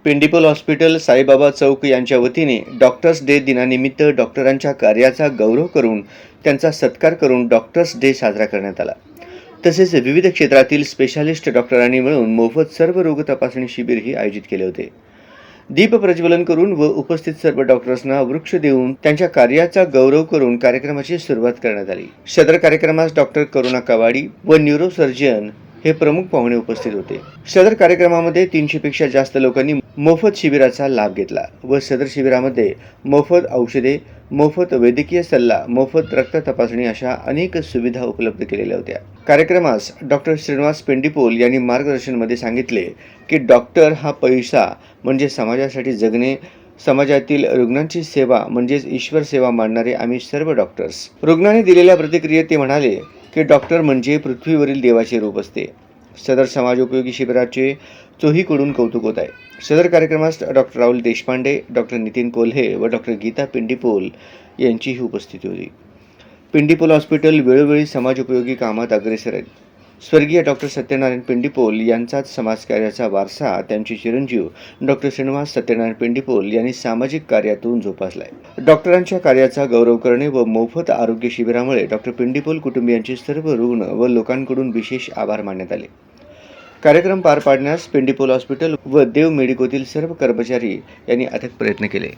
पेंडिपल hospital, Saibaba चौक यांच्या वतीने doctors day दिनानिमित्त डॉक्टरांच्या कार्याचा गौरव करून त्यांचा सत्कार करून डॉक्टर्स डे साजरा करण्यात आला. तसेच विविध क्षेत्रातील स्पेशालिस्ट डॉक्टरांनी मिळून मोफत सर्व रोग तपासणी शिबिरही आयोजित केले होते. दीप प्रज्वलन करून व उपस्थित सर्व डॉक्टर्सना वृक्ष देऊन त्यांच्या कार्याचा गौरव करून कार्यक्रमाची सुरुवात करण्यात आली. सदर कार्यक्रमास डॉक्टर करुणा कवाडी व न्यूरोसर्जन हे प्रमुख पाहुणे उपस्थित होते. सदर कार्यक्रमामध्ये 300 पेक्षा जास्त लोकांनी मोफत शिबिराचा लाभ घेतला व सदर शिबिरामध्ये मोफत औषधे, मोफत वैद्यकीय सल्ला, मोफत रक्त तपासणी अशा अनेक सुविधा उपलब्ध केलेल्या होत्या. कार्यक्रमास डॉक्टर श्रीनिवास पेंडिपोल यांनी मार्गदर्शनमध्ये सांगितले की डॉक्टर हा पैसा म्हणजे समाजासाठी जगणे, समाजातील रुग्णांची सेवा म्हणजेच ईश्वर सेवा मानणारे आम्ही सर्व डॉक्टर्स. रुग्णाने दिलेल्या प्रतिक्रियेत ते म्हणाले की डॉक्टर म्हणजे पृथ्वीवरील देवाचे रूप असते. सदर समाजोपयोगी शिबिराचे चोहीकडून कौतुक होत आहे. सदर कार्यक्रमास डॉक्टर राहुल देशपांडे, डॉक्टर नितीन कोल्हे व डॉक्टर गीता पेंडिपोल यांचीही उपस्थिती होती. पेंडिपोल हॉस्पिटल वेळोवेळी समाजोपयोगी कामात अग्रेसर आहेत. स्वर्गीय डॉक्टर सत्यनारायण पेंडिपोल यांचाच समाजकार्याचा वारसा त्यांचे चिरंजीव डॉक्टर श्रीनिवास सत्यनारायण पेंडिपोल यांनी सामाजिक कार्यातून जोपासलाय. डॉक्टरांच्या कार्याचा गौरव करणे व मोफत आरोग्य शिबिरामुळे डॉक्टर पेंडिपोल कुटुंबियांचे सर्व रुग्ण व लोकांकडून विशेष आभार मानण्यात आले. कार्यक्रम पार पाडण्यास पेंडिपोल हॉस्पिटल व देव मेडिकोतील सर्व कर्मचारी यांनी अथक प्रयत्न केले.